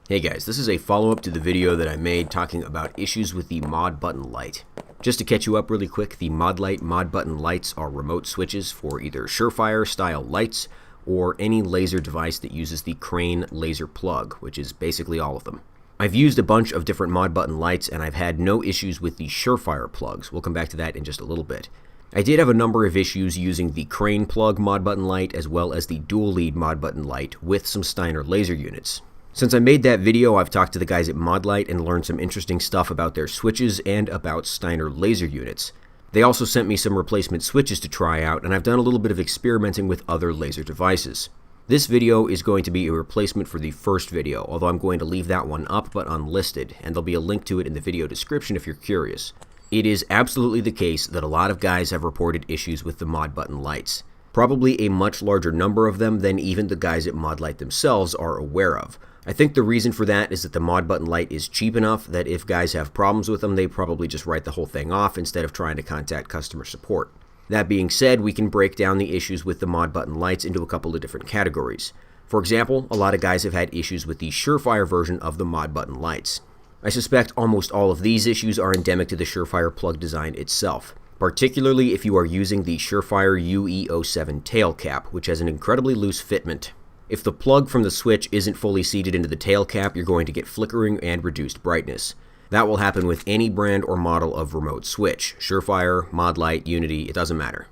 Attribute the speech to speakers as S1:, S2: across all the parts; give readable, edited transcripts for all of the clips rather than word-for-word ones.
S1: Hey guys, this is a follow-up to the video that I made talking about issues with the Modbutton Lite. Just to catch you up really quick, the Modlite Modbutton Lites are remote switches for either Surefire style lights or any laser device that uses the Crane laser plug, which is basically all of them. I've used a bunch of different Modbutton Lites and I've had no issues with the Surefire plugs. We'll come back to that in just a little bit. I did have a number of issues using the Crane plug Modbutton Lite as well as the dual lead Modbutton Lite with some Steiner laser units. Since I made that video, I've talked to the guys at Modlite and learned some interesting stuff about their switches and about Steiner laser units. They also sent me some replacement switches to try out, and I've done a little bit of experimenting with other laser devices. This video is going to be a replacement for the first video, although I'm going to leave that one up but unlisted, and there'll be a link to it in the video description if you're curious. It is absolutely the case that a lot of guys have reported issues with the Modbutton Lites. Probably a much larger number of them than even the guys at Modlite themselves are aware of. I think the reason for that is that the Modbutton Lite is cheap enough that if guys have problems with them, they probably just write the whole thing off instead of trying to contact customer support. That being said, we can break down the issues with the Modbutton Lites into a couple of different categories. For example, a lot of guys have had issues with the Surefire version of the Modbutton Lites. I suspect almost all of these issues are endemic to the Surefire plug design itself, particularly if you are using the Surefire UE07 tail cap, which has an incredibly loose fitment. If the plug from the switch isn't fully seated into the tail cap, you're going to get flickering and reduced brightness. That will happen with any brand or model of remote switch. Surefire, Modlite, Unity, it doesn't matter.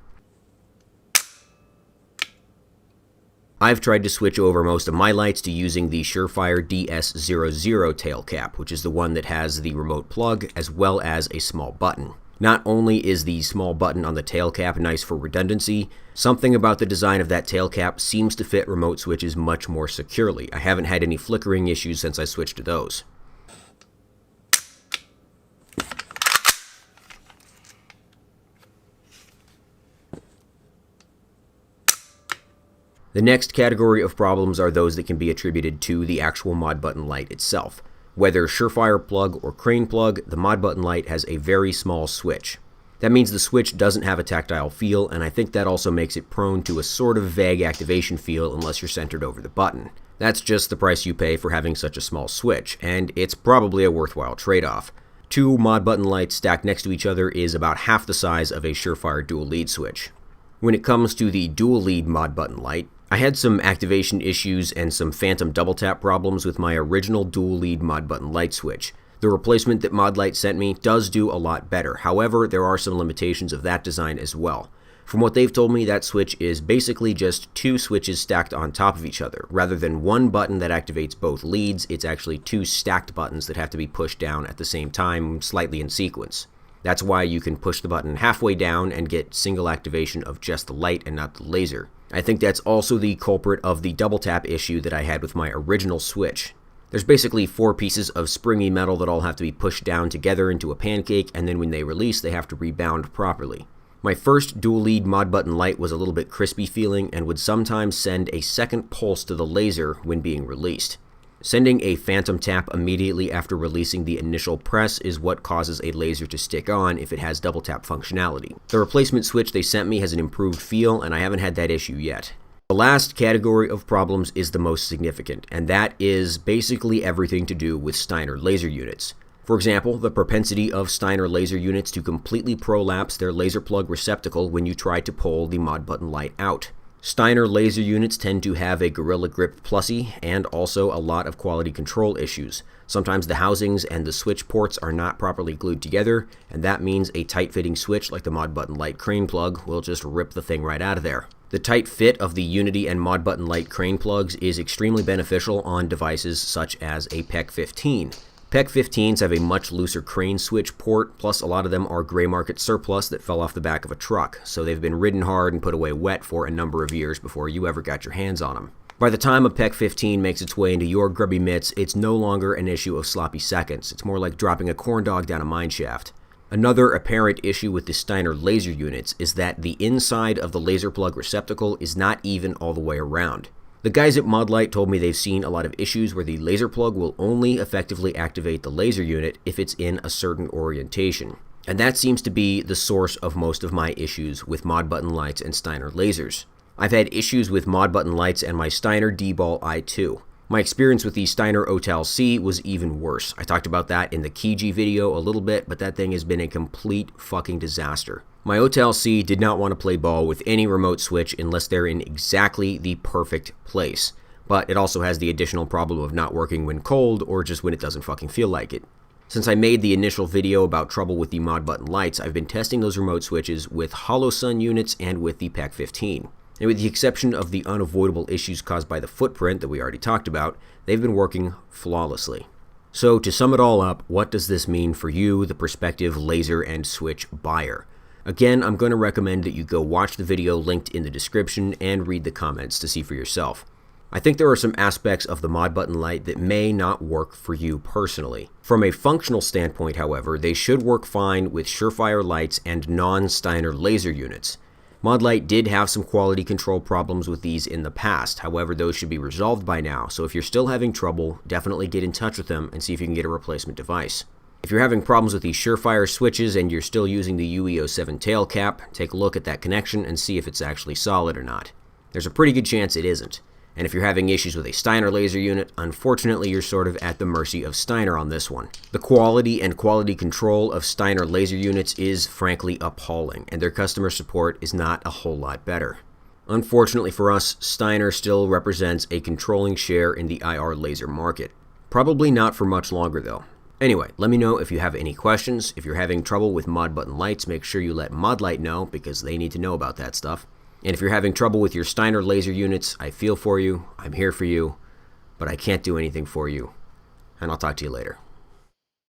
S1: I've tried to switch over most of my lights to using the Surefire DS00 tail cap, which is the one that has the remote plug as well as a small button. Not only is the small button on the tail cap nice for redundancy, something about the design of that tail cap seems to fit remote switches much more securely. I haven't had any flickering issues since I switched to those. The next category of problems are those that can be attributed to the actual Modbutton Lite itself. Whether Surefire plug or Crane plug, the Modbutton Lite has a very small switch. That means the switch doesn't have a tactile feel, and I think that also makes it prone to a sort of vague activation feel unless you're centered over the button. That's just the price you pay for having such a small switch, and it's probably a worthwhile trade-off. Two Modbutton Lites stacked next to each other is about half the size of a Surefire dual lead switch. When it comes to the dual lead Modbutton Lite, I had some activation issues and some phantom double tap problems with my original dual lead Modbutton Lite switch. The replacement that Modlite sent me does do a lot better. However, there are some limitations of that design as well. From what they've told me, that switch is basically just two switches stacked on top of each other. Rather than one button that activates both leads, it's actually two stacked buttons that have to be pushed down at the same time, slightly in sequence. That's why you can push the button halfway down and get single activation of just the light and not the laser. I think that's also the culprit of the double tap issue that I had with my original switch. There's basically four pieces of springy metal that all have to be pushed down together into a pancake, and then when they release, they have to rebound properly. My first dual lead Modbutton Lite was a little bit crispy feeling and would sometimes send a second pulse to the laser when being released. Sending a phantom tap immediately after releasing the initial press is what causes a laser to stick on if it has double tap functionality. The replacement switch they sent me has an improved feel, and I haven't had that issue yet. The last category of problems is the most significant, and that is basically everything to do with Steiner laser units. For example, the propensity of Steiner laser units to completely prolapse their laser plug receptacle when you try to pull the Modbutton Lite out. Steiner laser units tend to have a Gorilla Grip Plussy and also a lot of quality control issues. Sometimes the housings and the switch ports are not properly glued together, and that means a tight-fitting switch like the Modbutton Lite Crane plug will just rip the thing right out of there. The tight fit of the Unity and Modbutton Lite Crane plugs is extremely beneficial on devices such as a PEC 15. PEC 15s have a much looser Crane switch port, plus a lot of them are gray market surplus that fell off the back of a truck, so they've been ridden hard and put away wet for a number of years before you ever got your hands on them. By the time a PEC 15 makes its way into your grubby mitts, it's no longer an issue of sloppy seconds. It's more like dropping a corn dog down a mine shaft. Another apparent issue with the Steiner laser units is that the inside of the laser plug receptacle is not even all the way around. The guys at Modlite told me they've seen a lot of issues where the laser plug will only effectively activate the laser unit if it's in a certain orientation. And that seems to be the source of most of my issues with Modbutton Lites and Steiner lasers. I've had issues with Modbutton Lites and my Steiner DBAL i2. My experience with the Steiner OTAL-C was even worse. I talked about that in the Keyg video a little bit, but that thing has been a complete fucking disaster. My OTAL-C did not want to play ball with any remote switch unless they're in exactly the perfect place. But it also has the additional problem of not working when cold or just when it doesn't fucking feel like it. Since I made the initial video about trouble with the Modbutton Lites, I've been testing those remote switches with HoloSun units and with the PAC-15. And with the exception of the unavoidable issues caused by the footprint that we already talked about, they've been working flawlessly. So to sum it all up, what does this mean for you, the prospective laser and switch buyer? Again, I'm going to recommend that you go watch the video linked in the description and read the comments to see for yourself. I think there are some aspects of the Modbutton Lite that may not work for you personally. From a functional standpoint, however, they should work fine with Surefire lights and non-Steiner laser units. Modlite did have some quality control problems with these in the past, however those should be resolved by now, so if you're still having trouble, definitely get in touch with them and see if you can get a replacement device. If you're having problems with these Surefire switches and you're still using the UE07 tail cap, take a look at that connection and see if it's actually solid or not. There's a pretty good chance it isn't. And if you're having issues with a Steiner laser unit, unfortunately you're sort of at the mercy of Steiner on this one. The quality and quality control of Steiner laser units is frankly appalling, and their customer support is not a whole lot better. Unfortunately for us, Steiner still represents a controlling share in the IR laser market. Probably not for much longer though. Anyway, let me know if you have any questions. If you're having trouble with Modbutton Lites, make sure you let Modlite know because they need to know about that stuff. And if you're having trouble with your Steiner laser units, I feel for you, I'm here for you, but I can't do anything for you, and I'll talk to you later.